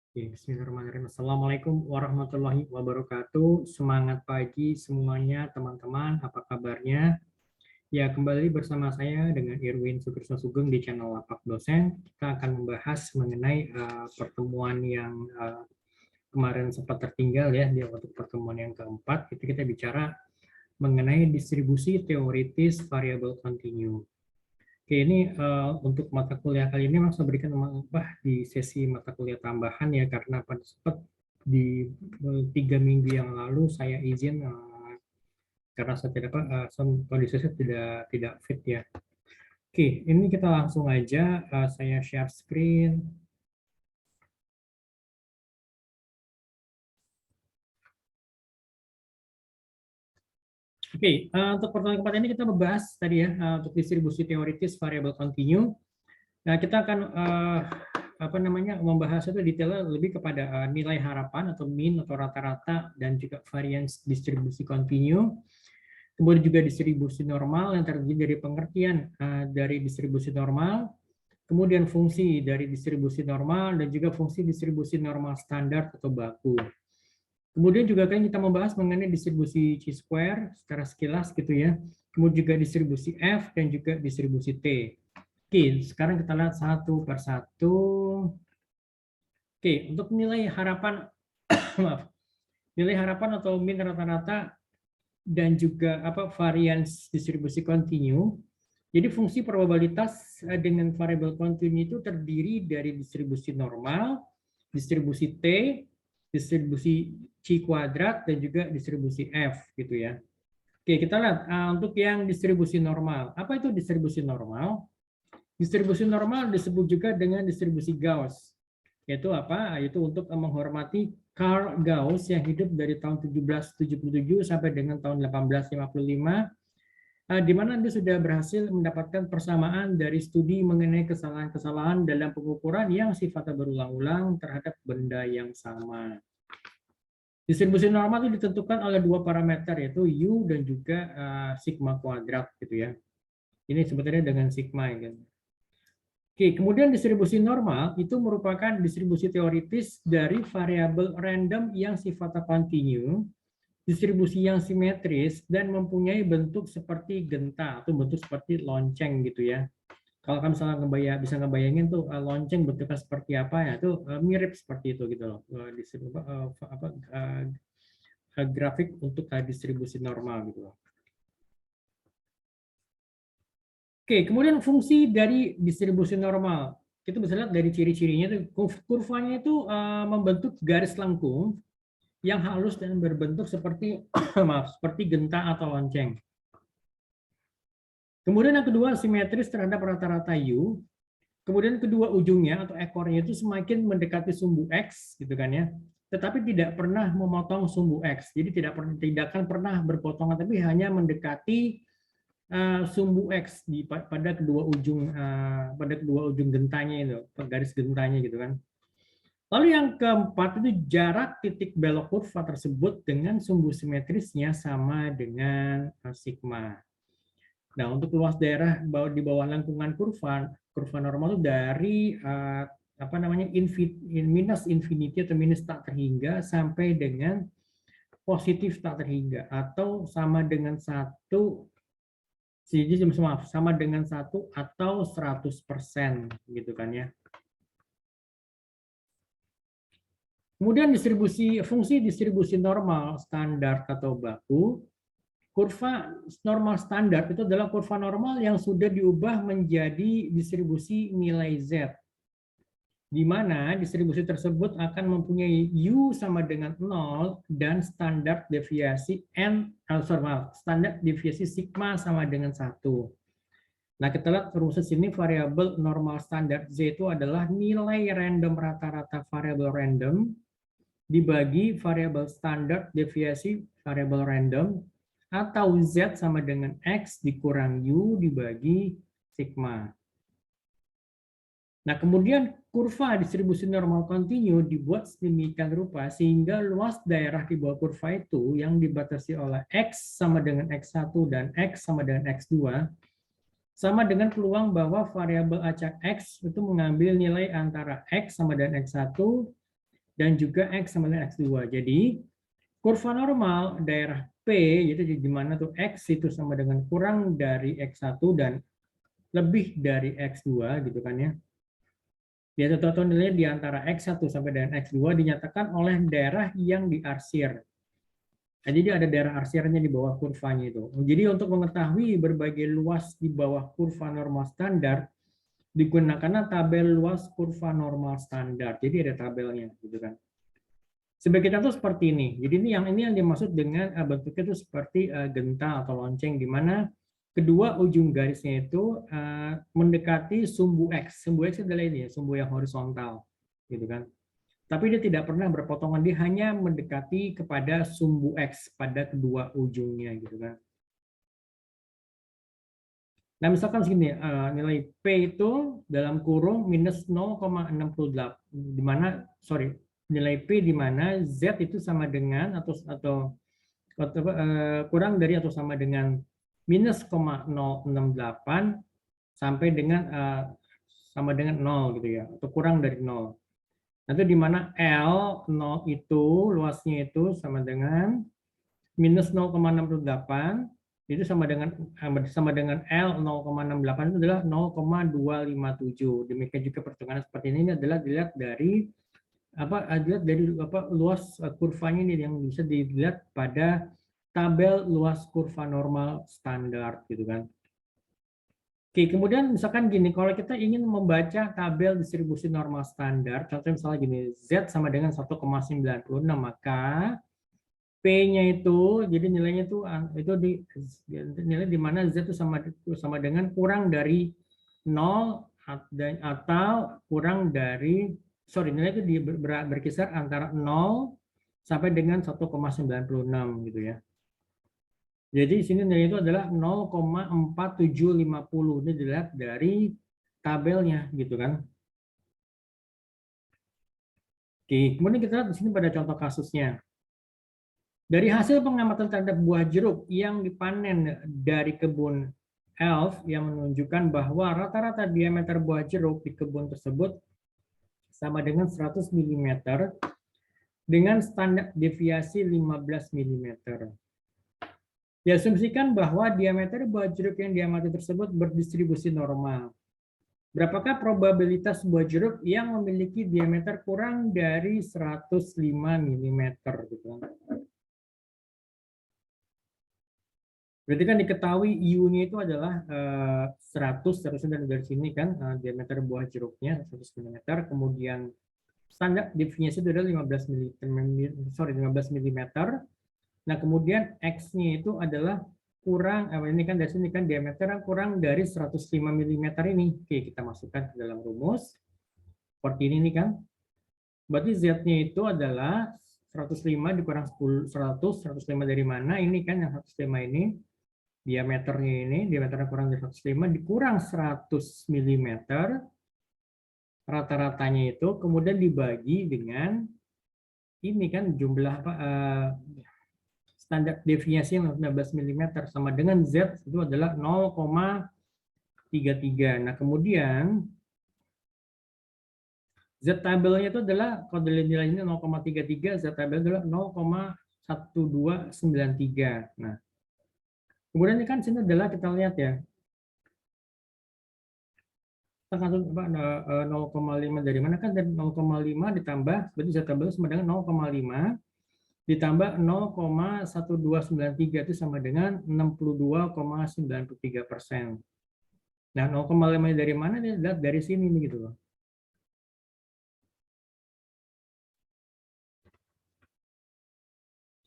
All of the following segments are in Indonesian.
Oke, bismillahirrahmanirrahim. Assalamualaikum warahmatullahi wabarakatuh. Semangat pagi semuanya teman-teman, apa kabarnya? Ya, kembali bersama saya dengan Irwin Sukrisno Sugeng di channel Lapak Dosen. Kita akan membahas mengenai pertemuan yang kemarin sempat tertinggal ya, di waktu pertemuan yang keempat. Itu kita bicara mengenai distribusi teoritis variabel kontinu. Oke, ini untuk mata kuliah kali ini Mas berikan di sesi mata kuliah tambahan ya, karena pada sempat di 3 minggu yang lalu saya izin karena saya tidak kondisi saya tidak fit ya. Oke, ini kita langsung aja saya share screen. Oke, untuk pertemuan keempat ini kita membahas tadi ya untuk distribusi teoritis variabel kontinu. Nah, kita akan membahas itu detailnya lebih kepada nilai harapan atau mean atau rata-rata dan juga variance distribusi kontinu. Kemudian juga distribusi normal yang terdiri dari pengertian dari distribusi normal, kemudian fungsi dari distribusi normal dan juga fungsi distribusi normal standar atau baku. Kemudian juga kan kita membahas mengenai distribusi chi-square secara sekilas gitu ya. Kemudian juga distribusi F dan juga distribusi T. Oke, sekarang kita lihat satu per satu. Oke, untuk nilai harapan, maaf, nilai harapan atau mean rata-rata dan juga variance distribusi kontinu. Jadi fungsi probabilitas dengan variabel kontinu itu terdiri dari distribusi normal, distribusi T, distribusi chi kuadrat, dan juga distribusi F gitu ya. Oke, kita lihat untuk yang distribusi normal. Apa itu distribusi normal? Distribusi normal disebut juga dengan distribusi Gauss. Yaitu apa? Yaitu untuk menghormati Carl Gauss yang hidup dari tahun 1777 sampai dengan tahun 1855, di mana dia sudah berhasil mendapatkan persamaan dari studi mengenai kesalahan-kesalahan dalam pengukuran yang sifatnya berulang-ulang terhadap benda yang sama. Distribusi normal itu ditentukan oleh dua parameter, yaitu U dan juga sigma kuadrat gitu ya. Ini sebetulnya dengan sigma ya. Oke, kemudian distribusi normal itu merupakan distribusi teoritis dari variabel random yang sifatnya kontinu, distribusi yang simetris, dan mempunyai bentuk seperti genta atau bentuk seperti lonceng gitu ya. Kalau kamu misalnya bisa ngebayangin tuh lonceng bentuknya seperti apa ya, itu mirip seperti itu gitu loh. Grafik untuk distribusi normal gitu loh. Oke, kemudian fungsi dari distribusi normal. Kita bisa lihat dari ciri-cirinya itu kurvanya itu membentuk garis lengkung yang halus dan berbentuk seperti seperti genta atau lonceng. Kemudian yang kedua simetris terhadap rata-rata U. Kemudian kedua ujungnya atau ekornya itu semakin mendekati sumbu X gitu kan ya. Tetapi tidak pernah memotong sumbu X. Jadi tidak akan pernah berpotongan, tapi hanya mendekati sumbu X pada kedua ujung gentanya itu, garis gentanya gitu kan. Lalu yang keempat itu jarak titik belok kurva tersebut dengan sumbu simetrisnya sama dengan sigma. Nah, untuk luas daerah di bawah lengkungan kurva normal itu dari minus infinity atau minus tak terhingga sampai dengan positif tak terhingga atau sama dengan sama dengan 1 atau 100% gitu kan ya. Kemudian fungsi distribusi normal standar atau baku. Kurva normal standar itu adalah kurva normal yang sudah diubah menjadi distribusi nilai Z, di mana distribusi tersebut akan mempunyai U sama dengan 0 dan standar deviasi standar deviasi sigma sama dengan 1. Nah, kita lihat rumus ini variabel normal standar Z itu adalah nilai random rata-rata variabel random dibagi variabel standar deviasi variabel random atau Z sama dengan X dikurang U dibagi sigma. Nah, kemudian kurva distribusi normal kontinu dibuat sedemikian rupa sehingga luas daerah di bawah kurva itu yang dibatasi oleh X sama dengan X1 dan X sama dengan X2 sama dengan peluang bahwa variabel acak X itu mengambil nilai antara X sama dengan X1 dan juga X sama dengan X2. Jadi kurva normal daerah P, yaitu di mana tuh X itu sama dengan kurang dari X1 dan lebih dari X2 gitu kan ya. Yaitu total nilai di antara X1 sampai dengan X2 dinyatakan oleh daerah yang diarsir. Nah, jadi ada daerah arsirnya di bawah kurvanya itu. Jadi untuk mengetahui berbagai luas di bawah kurva normal standar, digunakan tabel luas kurva normal standar. Jadi ada tabelnya, gitu kan. Sebagai contoh seperti ini. Jadi ini yang dimaksud dengan bentuknya itu seperti genta atau lonceng, di mana kedua ujung garisnya itu mendekati sumbu X. Sumbu X adalah ini ya, sumbu yang horizontal, gitu kan. Tapi dia tidak pernah berpotongan, dia hanya mendekati kepada sumbu X pada kedua ujungnya, gitu kan. Nah, misalkan segini, nilai P itu dalam kurung minus 0,68, di mana, nilai P di mana Z itu sama dengan atau kurang dari atau sama dengan minus 0,068 sampai dengan sama dengan 0 gitu ya, atau kurang dari 0. Nanti di mana L 0 itu luasnya itu sama dengan minus 0,68, itu sama dengan L 0,68 itu adalah 0,257. Demikian juga pertunjukan seperti ini adalah dilihat dari luas kurvanya ini yang bisa dilihat pada tabel luas kurva normal standar gitu kan. Oke, kemudian misalkan gini, kalau kita ingin membaca tabel distribusi normal standar, contohnya misalnya gini, Z sama dengan 1,96, maka P-nya itu, jadi nilainya itu nilai di mana Z itu sama dengan kurang dari 0 atau kurang dari, nilai itu berkisar antara 0 sampai dengan 1,96 gitu ya. Jadi di sini nilai itu adalah 0,4750. Ini dilihat dari tabelnya gitu kan. Oke, kemudian kita lihat di sini pada contoh kasusnya. Dari hasil pengamatan terhadap buah jeruk yang dipanen dari kebun Elf yang menunjukkan bahwa rata-rata diameter buah jeruk di kebun tersebut sama dengan 100 mm dengan standar deviasi 15 mm. Diasumsikan bahwa diameter buah jeruk yang diamati tersebut berdistribusi normal. Berapakah probabilitas buah jeruk yang memiliki diameter kurang dari 105 mm? Gitu. Berarti kan diketahui U-nya itu adalah 100, seharusnya dari sini kan, diameter buah jeruknya 100 mm, kemudian standar deviasi itu adalah 15 mm. Nah, kemudian X-nya itu adalah kurang, ini kan dari sini kan diameter kurang dari 105 mm ini. Oke, kita masukkan ke dalam rumus. Seperti ini nih kan. Berarti Z-nya itu adalah 105 dikurang 100, 105 dari mana? Ini kan yang 105 ini. Diameternya kurang dari 105 dikurang 100 mm, rata-ratanya itu kemudian dibagi dengan ini kan jumlah standar deviasi yang 15 mm sama dengan Z itu adalah 0,33. Nah, kemudian Z tabelnya itu adalah kalau nilainya 0,33, Z tabel adalah 0,1293. Nah, kemudian ini kan sini adalah kita lihat ya, 0,5 dari mana kan, dari 0,5 ditambah, berarti Z tabel sama dengan 0,5 ditambah 0,1293 itu sama dengan 62,93%. Nah, 0,5 dari mana? Dari sini nih gitu loh.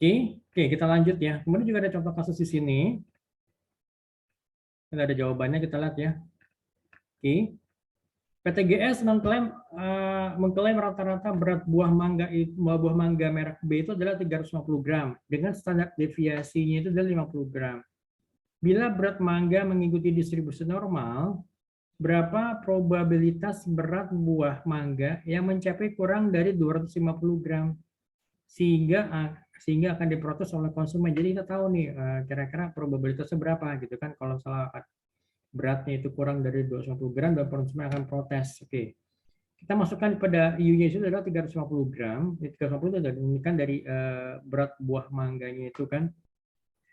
Oke, kita lanjut ya. Kemudian juga ada contoh kasus di sini. Ada jawabannya, kita lihat ya. Oke. PTGS mengklaim rata-rata berat buah mangga merek B itu adalah 350 gram dengan standar deviasinya itu adalah 50 gram. Bila berat mangga mengikuti distribusi normal, berapa probabilitas berat buah mangga yang mencapai kurang dari 250 gram sehingga akan diprotes oleh konsumen. Jadi kita tahu nih kira-kira probabilitasnya berapa gitu kan, kalau salah beratnya itu kurang dari 250 gram dan konsumen akan protes. Oke. kita masukkan pada U-nya itu adalah 350 gram. 350 itu adalah demikian dari berat buah mangganya itu kan.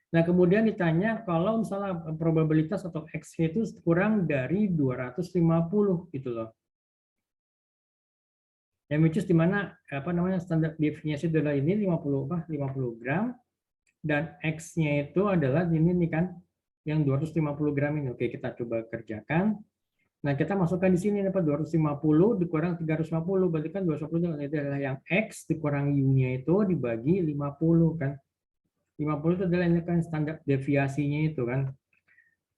Nah, kemudian ditanya kalau misalnya probabilitas atau X itu kurang dari 250 gitu loh. Yang which is di mana apa namanya standar deviasi adalah ini 50 gram dan X-nya itu adalah ini nih kan yang 250 gram ini. Oke, kita coba kerjakan. Nah, kita masukkan di sini apa 250 dikurang 350 berarti kan 250 itu adalah yang X dikurang U-nya itu dibagi 50 kan. 50 itu adalah ini kan standar deviasinya itu kan.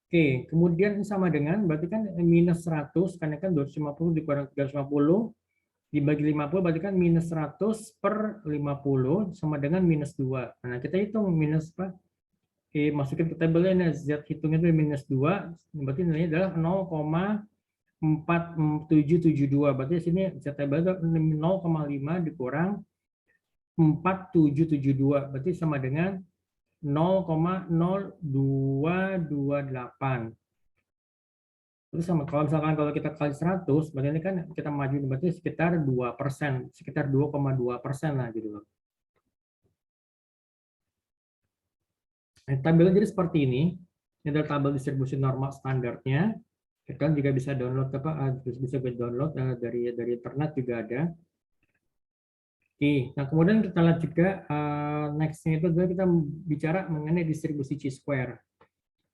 Oke, kemudian sama dengan berarti kan minus 100 karena kan 250 dikurang 350 dibagi 50 berarti kan minus 100 per 50 sama dengan minus 2. Nah, kita hitung minus apa? Masukin ke tabelnya, nah, Z hitungnya itu minus 2, berarti nilainya adalah 0,4772. Berarti di sini Z tabel itu 0,5 dikurang 4772. Berarti sama dengan 0,0228. Terus sama kalau misalkan kalau kita kali 100, berarti ini kan kita maju berarti sekitar 2%, sekitar 2,2% lah gitu loh. Nah, tabelnya jadi seperti ini. Ini adalah tabel distribusi normal standarnya. Kalian juga bisa download apa bisa download dari internet juga ada. Oke, nah kemudian kita lihat juga nextnya itu adalah kita bicara mengenai distribusi chi-square.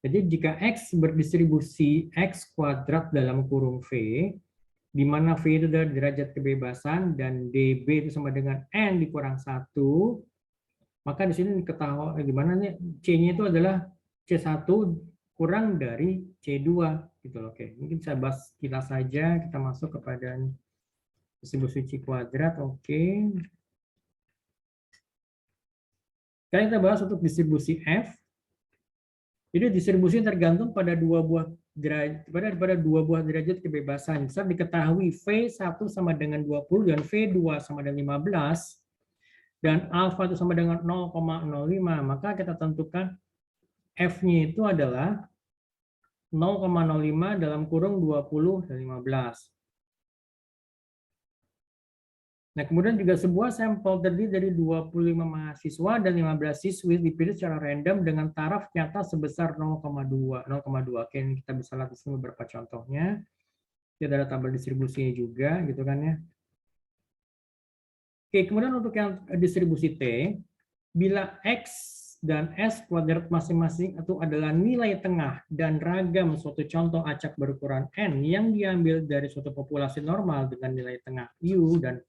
Jadi jika X berdistribusi X kuadrat dalam kurung V, di mana V itu adalah derajat kebebasan dan dB itu sama dengan N dikurang 1, maka di sini diketahui gimana nih C-nya itu adalah C1 kurang dari C2 gitu loh. Oke, mungkin saya bahas kita saja, kita masuk kepada distribusi chi kuadrat. Oke. Sekarang kita bahas untuk distribusi F. Jadi distribusi tergantung pada dua buah derajat kebebasan. Bisa diketahui V1 sama dengan 20 dan V2 sama dengan 15 dan alfa itu sama dengan 0,05, maka kita tentukan F-nya itu adalah 0,05 dalam kurung 20 dan 15. Nah, kemudian juga sebuah sampel terdiri dari 25 mahasiswa dan 15 siswi dipilih secara random dengan taraf nyata sebesar 0,2. Oke, ini kita bisa lihat di sini beberapa contohnya. Ini adalah tabel distribusinya juga, gitu kan ya. Oke, kemudian untuk yang distribusi T, bila X dan S kuadrat masing-masing itu adalah nilai tengah dan ragam suatu contoh acak berukuran N yang diambil dari suatu populasi normal dengan nilai tengah U dan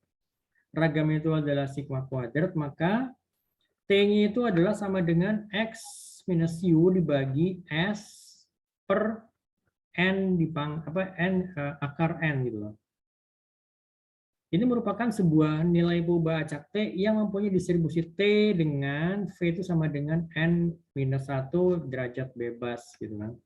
ragam itu adalah sigma kuadrat, maka T-nya itu adalah sama dengan X minus U dibagi S per N akar N gitu loh. Ini merupakan sebuah nilai perubahan acak T yang mempunyai distribusi T dengan V itu sama dengan N minus 1 derajat bebas gitu kan.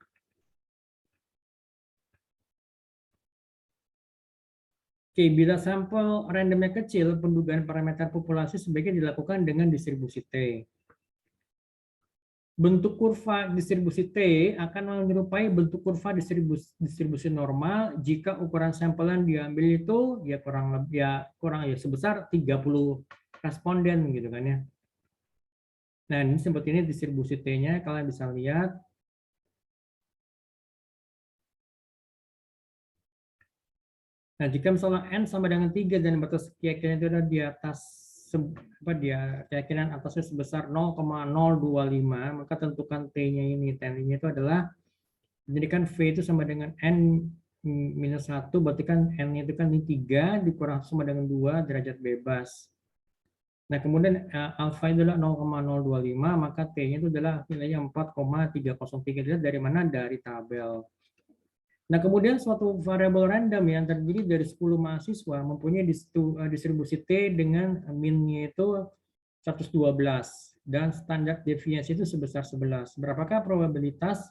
Oke, bila sampel randomnya kecil, pendugaan parameter populasi sebaiknya dilakukan dengan distribusi T. Bentuk kurva distribusi T akan menyerupai bentuk kurva distribusi normal jika ukuran sampel yang diambil itu ya kurang sebesar 30 responden gitu kan ya. Nah, ini seperti ini distribusi T-nya, kalian bisa lihat. Nah, jika misalnya N sama dengan 3 dan batas keyakinan itu ada di atas keyakinan atasnya sebesar 0,025, maka tentukan T-nya ini. T-nya itu adalah menjadikan V itu sama dengan N minus 1, berarti kan N-nya itu kan ini 3 dikurang sama dengan 2 derajat bebas. Nah, kemudian alfa itu adalah 0,025, maka T-nya itu adalah nilainya 4,303. Dari mana? Dari tabel. Nah, kemudian suatu variabel random yang terdiri dari 10 mahasiswa mempunyai distribusi T dengan min-nya itu 112 dan standar deviasi itu sebesar 11. Berapakah probabilitas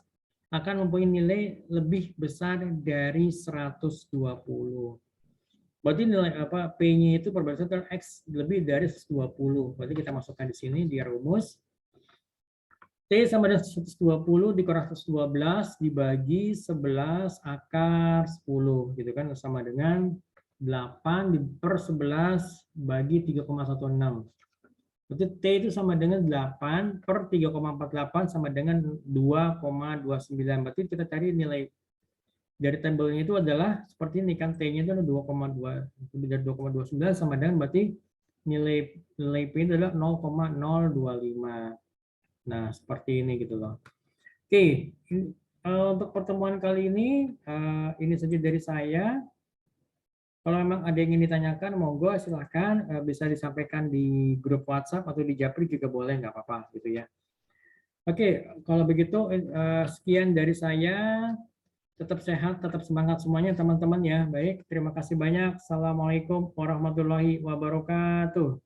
akan mempunyai nilai lebih besar dari 120? Berarti nilai P-nya itu probabilitas X lebih dari 120. Berarti kita masukkan di sini di rumus. T sama dengan 120 dikurang 112 dibagi 11 akar 10 gitu kan, sama dengan 8 per 11 bagi 3,16. Berarti T itu sama dengan 8 per 3,48 sama dengan 2,29. Berarti kita cari nilai dari tabelnya itu adalah seperti ini kan, T-nya itu adalah 2,29 sama dengan berarti nilai P itu adalah 0,025. Nah, seperti ini gitu loh. Oke, untuk pertemuan kali ini saja dari saya. Kalau memang ada yang ingin ditanyakan, monggo silahkan bisa disampaikan di grup WhatsApp atau di Japri juga boleh, nggak apa-apa gitu ya. Oke, kalau begitu sekian dari saya. Tetap sehat, tetap semangat semuanya teman-teman ya. Baik, terima kasih banyak. Assalamualaikum warahmatullahi wabarakatuh.